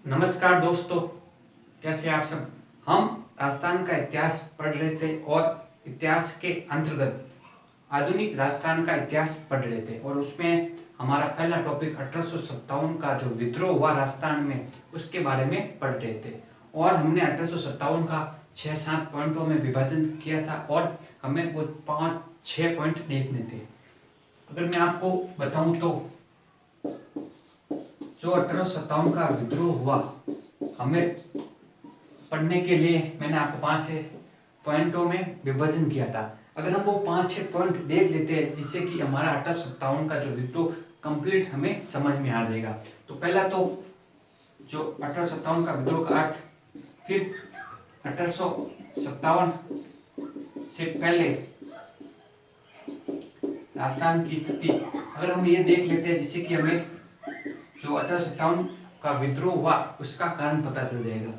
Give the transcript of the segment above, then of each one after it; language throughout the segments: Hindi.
नमस्कार दोस्तों, कैसे आप सब। हम राजस्थान का इतिहास पढ़ रहे थे और इतिहास के अंतर्गत आधुनिक राजस्थान का इतिहास पढ़ रहे थे और उसमें हमारा पहला टॉपिक 1857 का जो विद्रोह हुआ राजस्थान में उसके बारे में पढ़ रहे थे। और हमने 1857 का 6-7 पॉइंटों में विभाजन किया था और हमें वो 5-6 पॉइंट देखने थे। अगर मैं आपको बताऊं तो जो 1857 का विद्रोह हुआ हमें पढ़ने के लिए मैंने आपको 5-6 पॉइंटों में विभाजन किया था। अगर हम वो 5-6 पॉइंट देख लेते हैं जिससे कि हमारा 1857 का जो विद्रोह कंप्लीट हमें समझ में आ जाएगा। तो पहला तो जो 1857 का विद्रोह का अर्थ, फिर 1857 से पहले राजस्थान की स्थिति अगर हम ये देख लेते हैं जिससे कि हमें जो 1857 का विद्रोह हुआ उसका कारण पता चल जाएगा।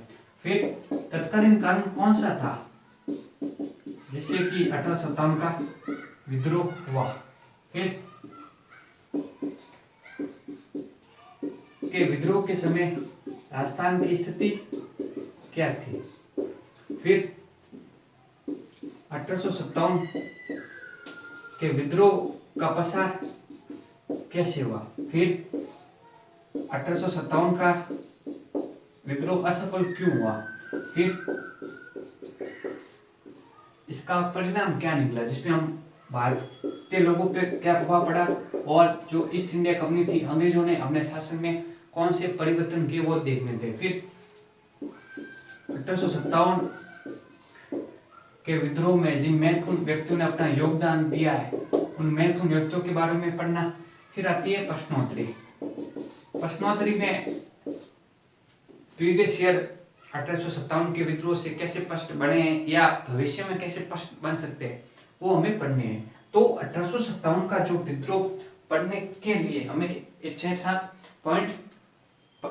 फिर तत्कालीन कारण कौन सा था जिससे कि 1857 का विद्रोह हुआ, फिर के विद्रोह के समय राजस्थान की स्थिति क्या थी, फिर 1857 के विद्रोह का पसार कैसे हुआ, फिर 1857 का विद्रोह असफल क्यों हुआ, फिर इसका परिणाम क्या निकला जिसमें हम भारतीय लोगों पे क्या प्रभाव पड़ा और जो ईस्ट इंडिया कंपनी थी अंग्रेजों ने अपने शासन में कौन से परिवर्तन किए वो देखने थे। फिर 1857 के विद्रोह में जिन महत्वपूर्ण व्यक्तियों ने अपना योगदान दिया है उन महत्वपूर्ण व्यक्तियों के बारे में पढ़ना। फिर आती है प्रश्नोत्तरी। प्रश्नोत्तरी में प्रीवियस ईयर 1857 के विद्रोह से कैसे प्रश्न बने हैं या भविष्य में कैसे प्रश्न बन सकते हैं वो हमें पढ़ने हैं। तो 1857 का जो विद्रोह पढ़ने के लिए हमें 6-7 पॉइंट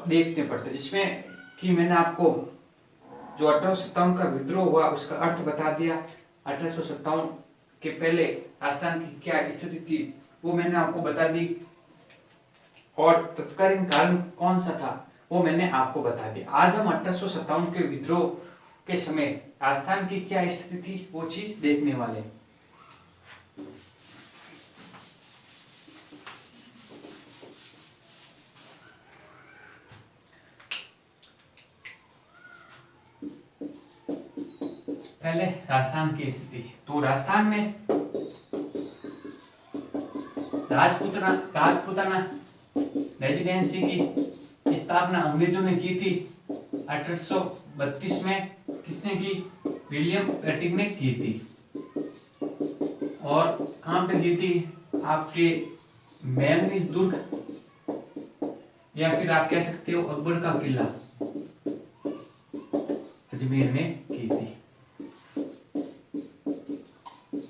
देखते पड़ते, जिसमें कि मैंने आपको जो 1857 का विद्रोह हुआ उसका अर्थ बता दिया, 1857 के पहले राजस्थान की क्या स्थिति थी वो मैंने आपको बता दी और तत्कालीन कारण कौन सा था वो मैंने आपको बता दिया। आज हम 1857 के विद्रोह के समय राजस्थान की क्या स्थिति थी वो चीज देखने वाले। पहले राजस्थान की स्थिति, तो राजस्थान में राजपूताना रेजिडेंसी की स्थापना अंग्रेजों ने की थी 1832 में। किसने की? विलियम बेंटिक ने की थी। और कहां पे की थी? आपके मैमनीज दुर्ग या फिर आप कह सकते हो अकबर का किला अजमेर में की थी।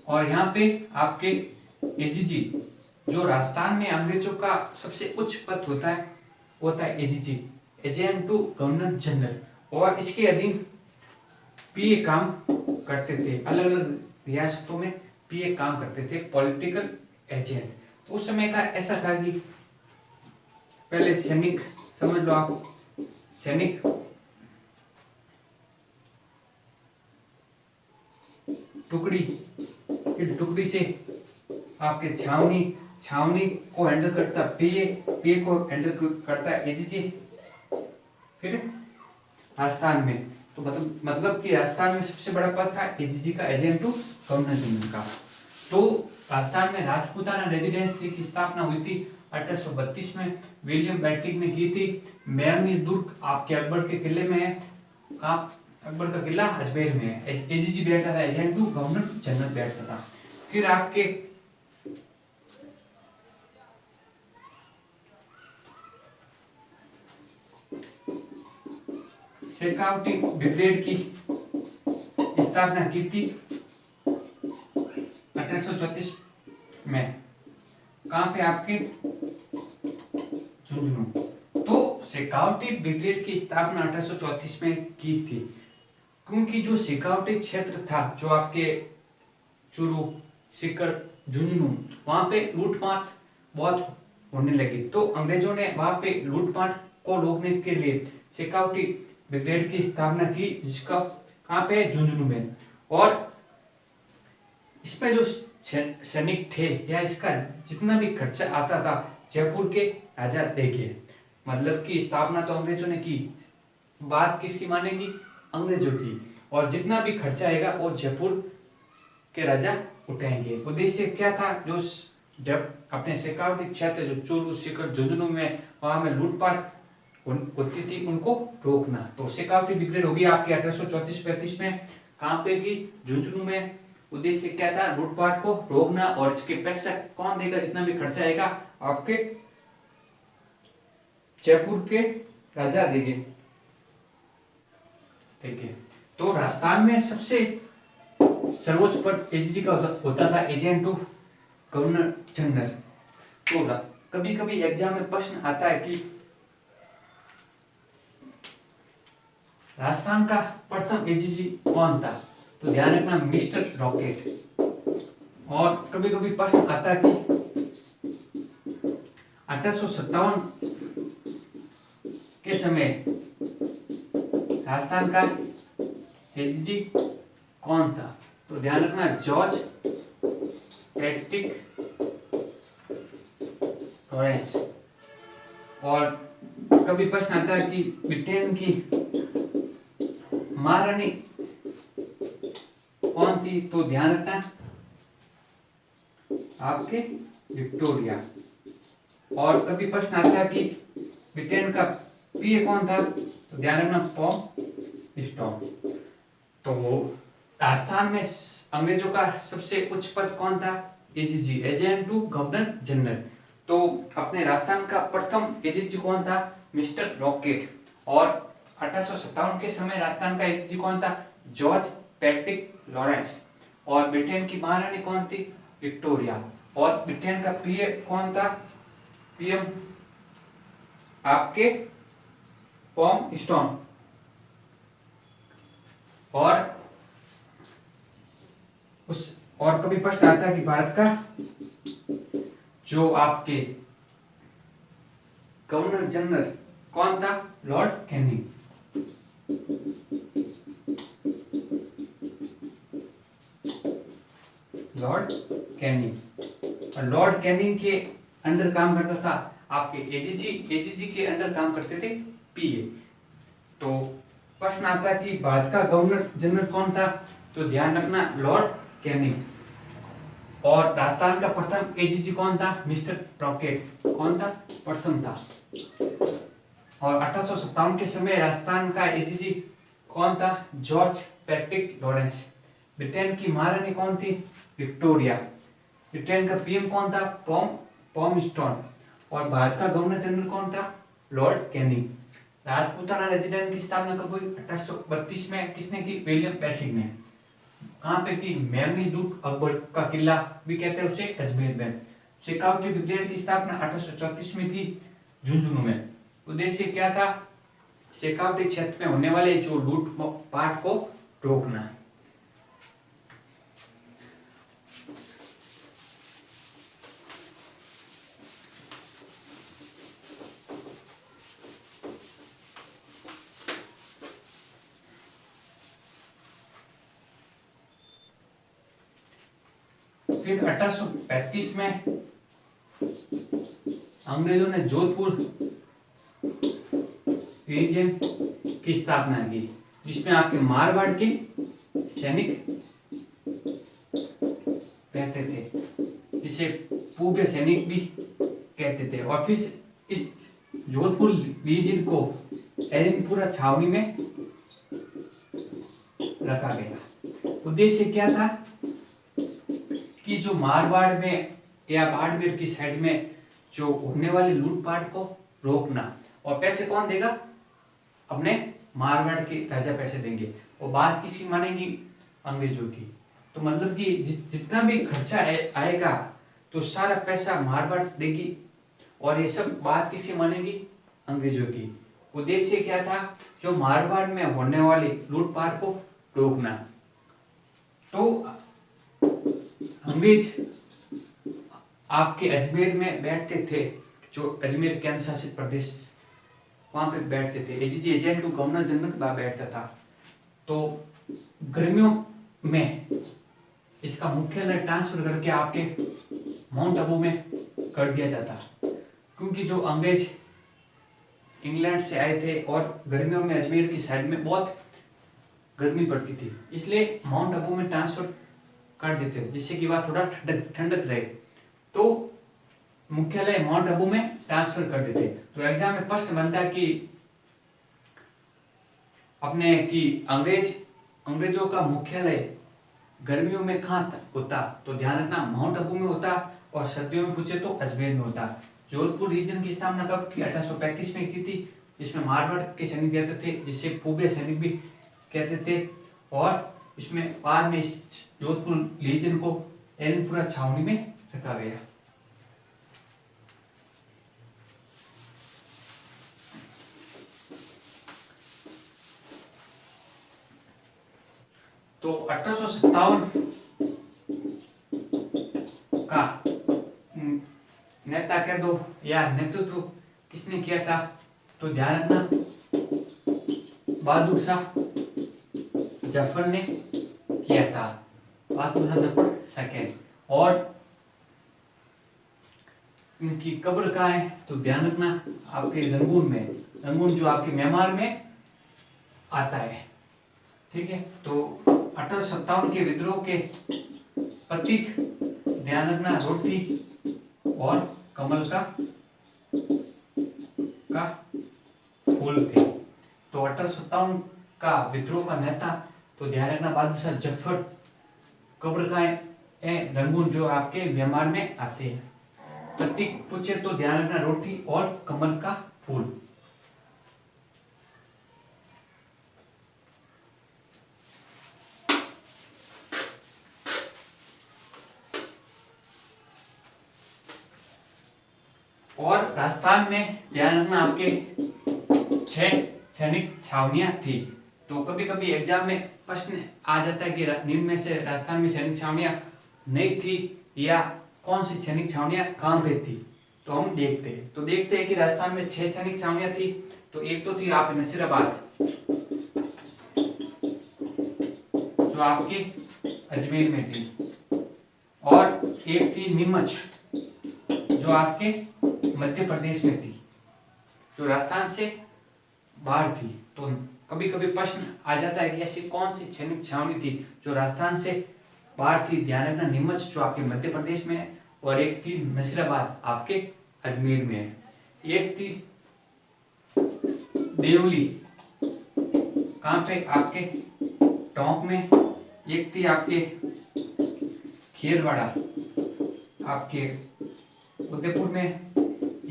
और यहाँ पे आपके एजीजी, जो राजस्थान में अंग्रेजों का सबसे उच्च पद होता है AGG, agent to governor general, और इसके अधीन पीए काम करते थे। अलग अलग रियासतों में पीए काम करते थे, पॉलिटिकल एजेंट। तो उस समय का ऐसा था कि पहले सैनिक, समझ लो आप, सैनिक टुकड़ी से आपके छावनी को हैंडल करता पीए को हैंडल करता एजीजी। फिर राजस्थान में तो मतलब कि राजस्थान में सबसे बड़ा पद था एजीजी का, एजेंट टू गवर्नर जनरल का। तो राजस्थान में राजपूताना रेजिडेंसी की स्थापना हुई थी 1832 में, विलियम बेंटिक ने की थी। मैमनीज दुर्ग आपके अकबर के किले में है। अकबर का किला अजमेर में है। एजीजी बैठता था, एजेंट टू गवर्नर जनरल बैठता था। फिर आपके शेखावटी ब्रिगेड की स्थापना की थी 1834 में। कहां पे? आपके झुंझुनू। तो शेखावटी ब्रिगेड की स्थापना 1834 में की थी क्योंकि जो शेखावटी क्षेत्र था, जो आपके चूरू, सीकर, झुंझुनू, वहां पे लूटपाट बहुत होने लगी। तो अंग्रेजों ने वहां पे लूटपाट को रोकने के लिए शेखावटी ब्रिगेड की स्थापना की, जिसका कहाँ पे, झुंझुनू में। और इसमें जो सैनिक थे या इसका जितना भी खर्चा आता था, जयपुर के राजा देंगे। मतलब की स्थापना तो अंग्रेजों ने की, बात किसकी मानेगी, अंग्रेजों की। और जितना भी खर्चा आएगा वो जयपुर के राजा उठाएंगे। उद्देश्य क्या था, जो जब अपने शेखावटी क्षेत्र जो चूरू सीकर झुंझुनू में वहां में लूटपाट होती थी, उनको रोकना। तो शेखावटी ब्रिगेड होगी आपके 1834-35 में, कहाँ पे की, झुंझुनू में। उद्देश्य क्या था, लूटपाट को रोकना। और इसके पैसा कौन देगा, जितना भी खर्चा आएगा आपके जयपुर के राजा देंगे। देखिए, तो राजस्थान में सबसे सर्वोच्च पद एजीजी का होता था, एजेंट टू गवर्नर जनरल। तो कभी कभी एग्जाम में प्रश्न आता है कि राजस्थान का प्रथम एजीजी कौन था, तो ध्यान रखना मिस्टर रॉकेट। और कभी कभी प्रश्न आता है कि 1857 के समय राजस्थान का एजीजी कौन था, तो ध्यान रखना जॉर्ज पैट्रिक लॉरेंस। और कभी प्रश्न आता है कि ब्रिटेन की महारानी कौन थी, तो ध्यान रखना आपके विक्टोरिया। और कभी प्रश्न आता है कि ब्रिटेन का पीए कौन था, तो ध्यान रखना पॉम स्टॉम। तो राजस्थान में अंग्रेजों का सबसे उच्च पद कौन था, AGG, agent to governor general. तो अपने राजस्थान का प्रथम एजीजी कौन था, मिस्टर रॉकेट। और 1857 के समय राजस्थान का एजीजी कौन था, जॉर्ज पैट्रिक लॉरेंस। और ब्रिटेन की महारानी कौन थी, विक्टोरिया। और ब्रिटेन का पीए कौन था, पीएम आपके पॉम स्टॉम। और कभी प्रश्न आता है कि भारत का जो आपके गवर्नर जनरल कौन था, लॉर्ड कैनिंग। Lord Canning. और लॉर्ड कैनिंग के अंडर काम करता था आपके एजीजी, एजीजी के अंडर काम करते थे पीए। तो प्रश्न आता है कि भारत का गवर्नर जनरल कौन था, तो ध्यान रखना लॉर्ड कैनिंग। और राजस्थान का प्रथम एजीजी कौन था, मिस्टर रॉकेट। कौन था, प्रथम था। और 1857 के समय राजस्थान का एजीजी कौन था, जॉर्ज पैट्रिक लॉरेंस। ब्रिटेन की महारानी कौन थी, विक्टोरिया। ब्रिटेन का पीएम कौन था, पॉम स्टॉन। और भारत का गवर्नर जनरल कौन था, लॉर्ड कैनिंग। राजपूताना रेजिडेंट की स्थापना कब हुई, 1832 में। किसने की, विलियम पेटलिक ने। कहाँ पे की, मेमनी दुर्ग, अकबर का किला भी कहते हैं उसे, अजमेर में। शेखावटी ब्रिगेड की स्थापना 1834 में की, झुंझुनू में। उद्देश्य क्या था, शेखावटी क्षेत्र में होने वाले जो लूटपाट को रोकना। फिर 1835 में अंग्रेजों ने जोधपुर रीजन की स्थापना की, जिसमें आपके मारवाड़ के सैनिक रहते थे, जिसे पूर्व सैनिक भी कहते थे। और फिर इस जोधपुर रीजन को एरनपुरा छावनी में रखा गया। उद्देश्य क्या था कि जो मारवाड़ में या बाड़मेर की साइड में जो होने वाले लूटपाट को रोकना। और पैसे कौन देगा, अपने मारवाड़ के राजा पैसे देंगे। और बात किसकी मानेगी, अंग्रेजों की। तो मतलब कि जितना भी खर्चा आएगा तो सारा पैसा मारवाड़ देगी। और ये सब बात किसकी मानेगी, अंग्रेजों की। उद्देश्य क्या था, जो मारवाड़ में होने वाले लूटपाट को रोकना। तो अंग्रेज आपके अजमेर में बैठते थे, जो अजमेर केंद्र शासित प्रदेश वहां पे बैठते थे। AGG agent to governor general वहां बैठता था। तो गर्मियों में इसका मुख्यालय ट्रांसफर करके आपके माउंट आबू में कर दिया जाता, क्योंकि जो अंग्रेज इंग्लैंड से आए थे और गर्मियों में अजमेर की साइड में बहुत गर्मी पड़ती थी, इसलिए माउंट आबू में ट्रांसफर कर देते थे, जिससे कि वहां थोड़ा ठंडक रहे। तो मुख्यालय माउंट आबू में ट्रांसफर कर देते। तो एग्जाम में प्रश्न बनता है कि अपने कि अंग्रेजों का मुख्यालय गर्मियों में कहाँ होता, तो ध्यान रखना माउंट आबू में होता, और सर्दियों में पूछे तो अजमेर में होता। जोधपुर रीजन की स्थापना कब की? 1835 में की थी, जिसमें मारवाड़ के सैनिक रहते थे, जिससे पूर्वी सैनिक भी कहते थे। और इसमें बाद में इस जोधपुर रीजन को एलनपुरा छावनी में रखा गया। तो 1857 का नेता कह दो या नेतृत्व किसने किया था, तो ध्यान रखना बहादुर शाह जफर ने किया था, बहादुर शाह जफर सेकेंड। और इनकी कब्र कहाँ है, तो ध्यान रखना आपके रंगून में, रंगून जो आपके म्यांमार में आता है। ठीक है, तो 1857 के विद्रोह के प्रतीक ध्यान रखना रोटी और कमल का फूल थे। तो 1857 का विद्रोह का नेता, तो ध्यान रखना बहादुर शाह जफर। कब्र का है रंगून जो आपके म्यांमार में आते हैं। प्रतीक पूछे तो ध्यान रखना रोटी और कमल का फूल। और राजस्थान में ध्यान रखना आपके 6 सैनिक छावनियां थी। तो कभी कभी एग्जाम में प्रश्न आ जाता है कि निम्न में से राजस्थान में सैनिक छावनियां नहीं थी, या कौन सी सैनिक छावनियां कहां पे थी। तो हम देखते हैं कि राजस्थान में 6 सैनिक छावनियां थी। तो एक तो थी आपके नसीराबाद, जो आपके अजमेर में थी, और एक थी नीमच जो आपके मध्य प्रदेश में थी, जो राजस्थान से बाहर थी। तो कभी कभी प्रश्न आ जाता है कि ऐसी कौन सी सैनिक छावनी थी जो राजस्थान से बाहर थी। ध्यान रखना नीमच जो आपके मध्य प्रदेश में है, और एक थी नसीराबाद आपके अजमेर में है। एक थी देवली, कहाँ पे? आपके टोंक में। एक थी आपके खेरवाड़ा आपके उदयपुर में।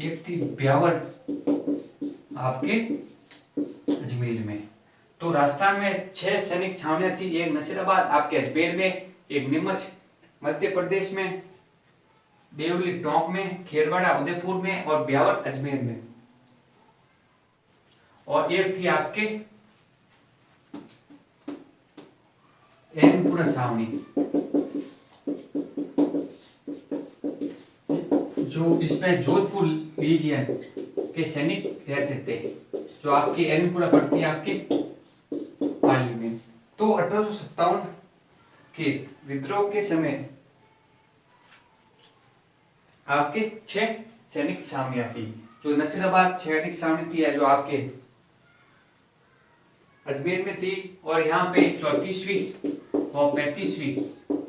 एक थी ब्यावर आपके अजमेर में। तो राजस्थान में 6 सैनिक छावनियां थी, एक नसीराबाद आपके अजमेर में, एक नीमच मध्य प्रदेश में, देवली टोंक में, खेरवाड़ा उदयपुर में, और ब्यावर अजमेर में। और एक थी आपके एलनपुरा छावनी, जो इसमें जोधपुर रीजन के सैनिक रहते थे, जो आपकी एलनपुरा पड़ती है आपके पाली में। तो 1857 के विद्रोह के समय आपके 6 सैनिक छावनियां थी, जो नसीराबाद सैनिक छावनी थी, जो आपके अजमेर में थी, और यहाँ पे 34वीं और 35वीं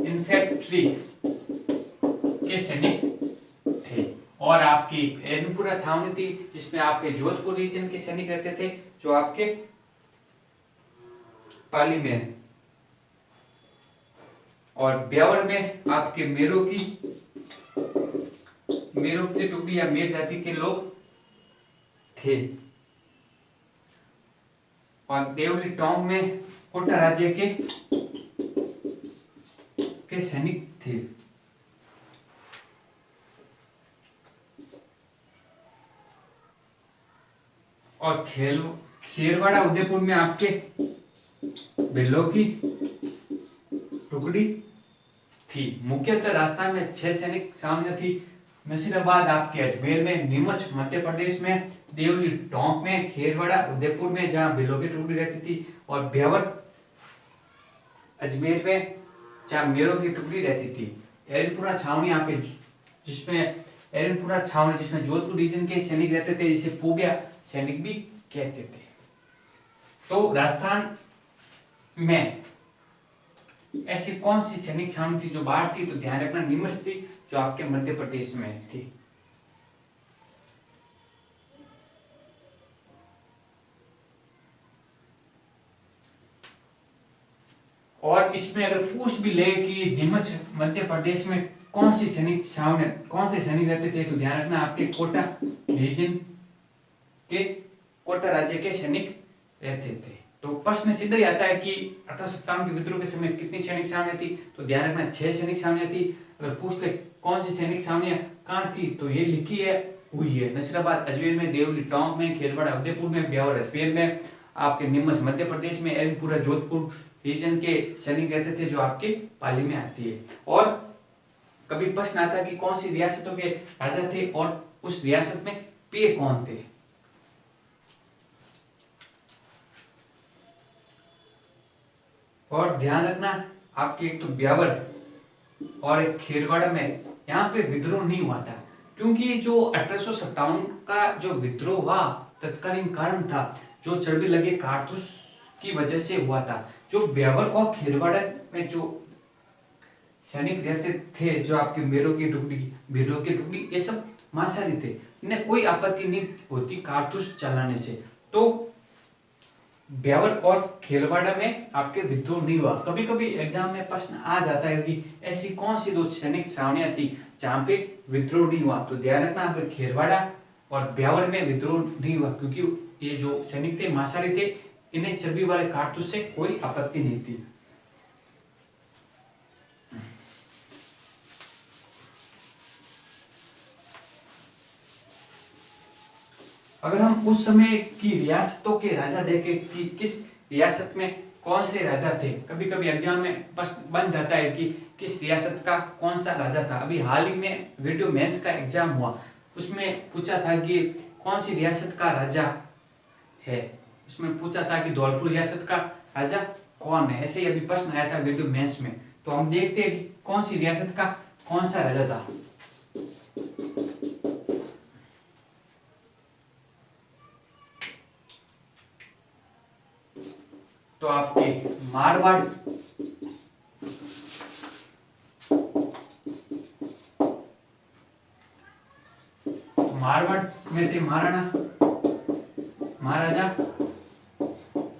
इन्फेंट्री के सैनिक थे। और आपकी एलनपुरा छावनी थी, जिसमें आपके जोधपुर रीजन के सैनिक रहते थे, जो आपके पाली में है। और ब्यावर में आपके मेरो की टुकड़ी या मेर जाति के लोग थे। और देवली टोंक में कोटा राज्य के सैनिक थे। और खेरवाड़ा उदयपुर में आपके बिल्लो की टुकड़ी थी। मुख्यतः राजस्थान में 6 सैनिक छावनियां थी, नसीराबाद आपके अजमेर में, नीमच मध्य प्रदेश में, देवली टोंक में, खेरवाड़ा उदयपुर में जहाँ भीलों की टुकड़ी रहती थी, और ब्यावर अजमेर में जहाँ मेरों की टुकड़ी रहती थी। एरनपुरा छावनी यहाँ पे जिसमें एरनपुरा छावनी जिसमें जोधपुर रीजन के सैनिक रहते थे, जिसे पूबिया सैनिक भी कहते थे। तो राजस्थान में ऐसी कौन सी सैनिक छावनी थी जो बाहर थी? तो ध्यान रखना नीमच थी, जो आपके मध्य प्रदेश में थी। और इसमें अगर पूछ भी ले कि नीमच मध्य प्रदेश में कौन सी सैनिक छावनी, कौन से सैनिक रहते थे, तो ध्यान रखना आपके कोटा रीजन के, कोटा राज्य के सैनिक रहते थे। तो प्रश्न सीधा ही आता है कि 1857 के विद्रोह के समय कितनी सैनिक छावनियां थी? तो ध्यान रखना 6 सैनिक छावनियां थी। अगर पूछ ले कौन सी सैनिक छावनियां कहाँ थी, तो ये लिखी है हुई है नसीराबाद अजमेर में, देवली टोंक में, खेरवाड़ा उदयपुर में, ब्यावर अजमेर में, आपके नीमच मध्य प्रदेश में, एरनपुरा जोधपुर रीजन के सैनिक रहते थे, जो आपके पाली में आती है। और कभी प्रश्न आता है कि कौन सी रियासतों के राजा थे और उस रियासत में पे कौन थे? और ध्यान रखना आपके एक तो ब्यावर और एक खेरवाड़ा में यहाँ पे विद्रोह नहीं हुआ था, क्योंकि जो 1857 का जो विद्रोह हुआ तत्कालीन कारण था जो चर्बी लगे कारतूस की वजह से हुआ था। जो ब्यावर और खेरवाड़ा में जो सैनिक रहते थे, जो आपके मेरों की टुकड़ी, भीलों की टुकड़ी, ये सब मांसाहारी थे, इन्हें कोई आपत्ति नहीं होती कारतूस चलाने से। तो ब्यावर और खेरवाड़ा में आपके विद्रोह नहीं हुआ। कभी कभी एग्जाम में प्रश्न आ जाता है कि ऐसी कौन सी दो सैनिक छावनियां थी जहां पे विद्रोह नहीं हुआ? तो ध्यान रखना आपके खेरवाड़ा और ब्यावर में विद्रोह नहीं हुआ, क्योंकि ये जो सैनिक थे मांसाहारी थे, इन्हें चर्बी वाले कारतूस से कोई आपत्ति नहीं थी। अगर हम उस समय की रियासतों के राजा देखें कि किस रियासत में कौन से राजा थे, कभी कभी एग्जाम में बन जाता है कि किस रियासत का कौन सा राजा था। अभी हाल ही में वीडियो मेंस का एग्जाम हुआ, उसमें पूछा था कि कौन सी रियासत का राजा है, उसमें पूछा था कि धौलपुर रियासत का राजा कौन है। ऐसे ही अभी प्रश्न आया था वीडियो मेंस में। तो हम देखते हैं कि कौन सी रियासत का कौन सा राजा था। तो आपके मारवाड़, मारवाड़ में थे महाराजा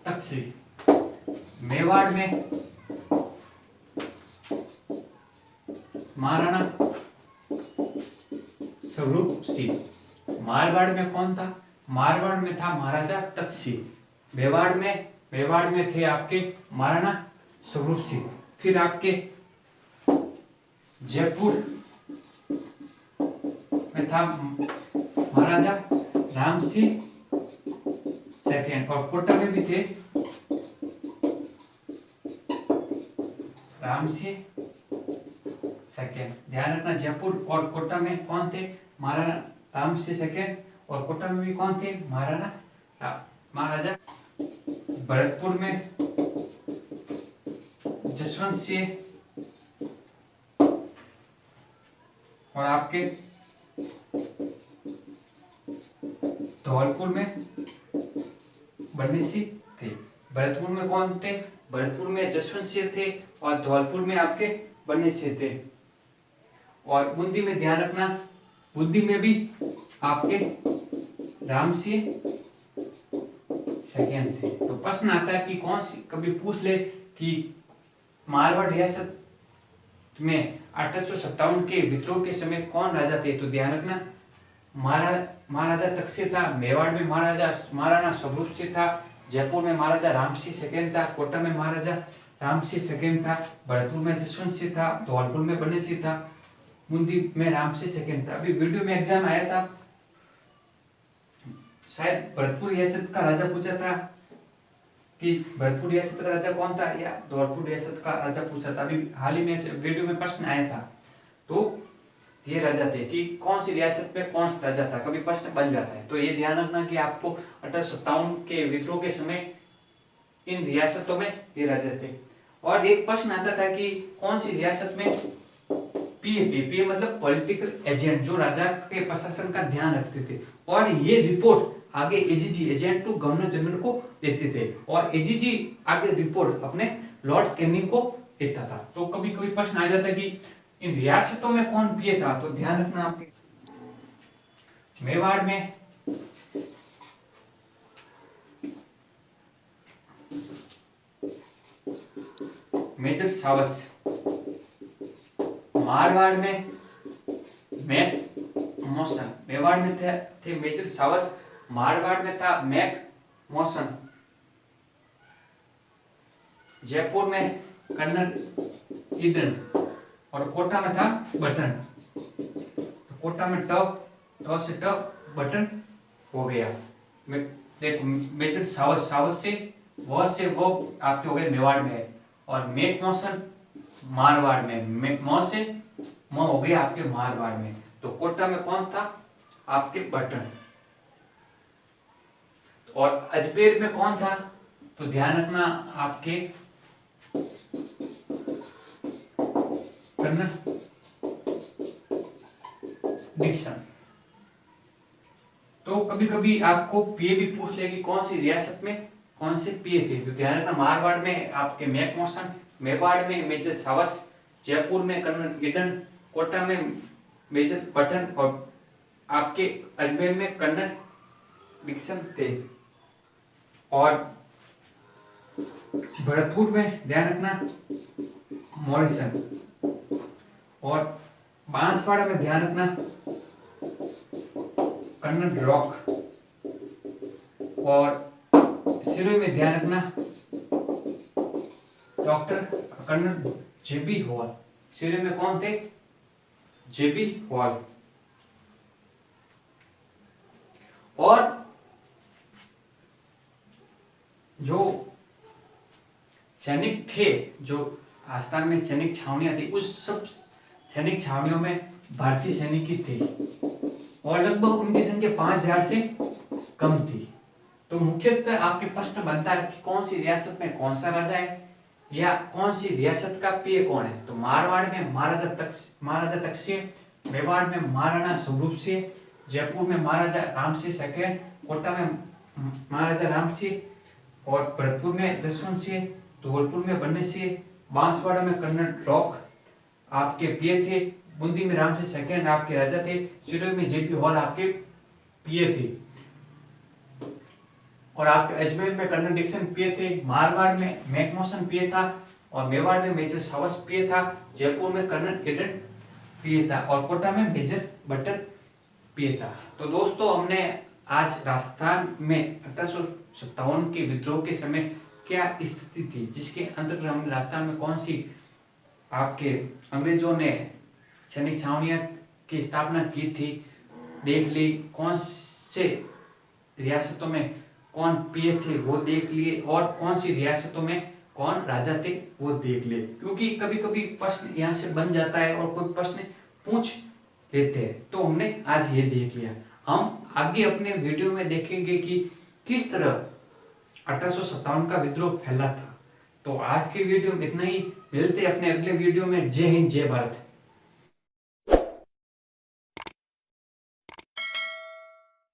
तक्षशिला। मेवाड़ में महाराणा स्वरूप सिंह। मारवाड़ में कौन था? मारवाड़ में था महाराजा तक्षशिला। मेवाड़ में थे आपके महाराणा स्वरूप सिंह। फिर आपके जयपुर में था महाराजा राम सिंह सेकेंड, और कोटा में भी थे राम सिंह सेकेंड। ध्यान रखना जयपुर और कोटा में कौन थे? महाराणा राम सिंह सेकेंड, और कोटा में भी कौन थे? महाराजा। भरतपुर में जसवंत सिंह, और आपके धौलपुर में बन्नी सिंह थे। भरतपुर में कौन थे? भरतपुर में जसवंत सिंह थे, और धौलपुर में आपके बन्नी सिंह थे। और बूंदी में ध्यान रखना, बूंदी में भी आपके राम सिंह सेकेंड थे। तो प्रश्न आता है कि कौन सी, कभी पूछ ले कि मारवाड़ रियासत में 1857 के विद्रोह के समय कौन राजा थे? तो ध्यान रखना महाराजा तक्षशिला था, मेवाड़ में महाराणा स्वरूप सिंह था, जयपुर में महाराजा राम सिंह सेकेंड था, कोटा में महाराजा राम सिंह सेकेंड था, भरतपुर में जसवंत सिंह था, धौलपुर में बन्नी सिंह था, बूंदी में राम सिंह सेकेंड था। अभी वीडियो में एग्जाम आया था, शायद भरतपुर रियासत का राजा पूछा था कि भरतपुर रियासत का राजा कौन था, या धौलपुर रियासत का राजा पूछा था। अभी हाल ही में वीडियो में प्रश्न आया था। तो ये राजा थे कि कौन सी रियासत में कौन सा राजा था, कभी प्रश्न बन जाता है। तो ये ध्यान रखना कि आपको 1857 के विद्रोह के समय इन रियासतों में ये राजा थे। और एक प्रश्न आता था कि कौन सी रियासत में पीए थे। पीए मतलब पॉलिटिकल एजेंट, जो राजा के प्रशासन का ध्यान रखते थे। और ये रिपोर्ट आगे AGG, agent to governor general को देते थे, और एजीजी आगे रिपोर्ट अपने लॉर्ड कैनिंग को देता था। तो कभी कभी प्रश्न आ जाता है कि इन रियासतों में कौन पीए था। तो ध्यान रखना आपके मेवाड़ में मेजर सावस, मारवाड़ में मैक मौसन। मेवाड़ में थे मेजर सावस, मारवाड़ में था मैक मौसन, जयपुर में कर्नल ईडन और कोटा में था बटन। तो कोटा में ट से ट बटन हो गया। देखो मेजर सावस, सावस से वो आपके हो गए मेवाड़ में है, और मेक मौसन मारवाड़ में, मौ से म हो गया आपके मारवाड़ में। तो कोटा में कौन था आपके बटन। और अजमेर में कौन था, तो ध्यान रखना आपके कर्नल डिक्सन। तो कभी कभी आपको पीए भी पूछ लेगी कौन सी रियासत में कौन से पीए थे। तो ध्यान रखना मारवाड़ में आपके मैक मौसन, मेवाड़ में मेजर सावस, जयपुर में कर्नल ईडन, कोटा में मेजर बटन, और आपके अजमेर में कर्नल डिक्सन थे। और भरतपुर में ध्यान रखना मॉरिसन, और बांसवाड़ा में ध्यान रखना कर्नल रॉक, और सिरोही में ध्यान रखना डॉक्टर कर्नल जेबी हॉल। सिरोही में कौन थे, जेबी हॉल। और जो सैनिक थे, जो आस्थान में सैनिक छावनियां थी, उस सब सैनिक छावनियों में भारतीय सैनिक ही थे, और लगभग उनकी संख्या 5000 से कम थी। तो मुख्यतः आपके प्रश्न बनता है कि कौन सी रियासत में कौन सा राजा है, या कौन सी रियासत का पीए कौन है। तो मारवाड़ में महाराजा तक्षसिंह, मेवाड़ में महाराणा स्वरूप सिंह, जयपुर में महाराजा राम सिंह सेकंड, कोटा में महाराजा राम सिंह, और भरतपुर में जसवंत सिंह, धौलपुर में बन्ने सिंह, बांसवाड़ा में कर्नल रॉक आपके पीए थे, बूंदी में राम सिंह सेकंड आपके राजा थे, सिरोही में जेपी हॉल आपके पीए थे, और आपके अजमेर में कर्नल डिक्सन पीए थे, मारवाड़ में मैकमोसन पीए था, और मेवाड़ में मेजर सावस पीए था, जयपुर में कर्नल ईडन पीए था, और कोटा में मेजर बटन पीए था। तो दोस्तों हमने आज राजस्थान में 1857 के विद्रोह के समय क्या स्थिति थी, जिसके अंतर्गत हमने राजस्थान में कौन सी आपके अंग्रेजों ने सैनिक छावनियां की स्थापना की थी देख ली, कौन से रियासतों में कौन पीए थे वो देख लिए, और कौन सी रियासतों में कौन राजा थे वो देख लिए। क्योंकि कभी कभी प्रश्न यहाँ से बन जाता है और कोई प्रश्न पूछ लेते हैं, तो हमने आज ये देख लिया। हम आगे अपने वीडियो में देखेंगे कि किस तरह 1857 का विद्रोह फैला था। तो आज के वीडियो में इतना ही, मिलते हैं अपने अगले वीडियो में। जय हिंद, जय भारत।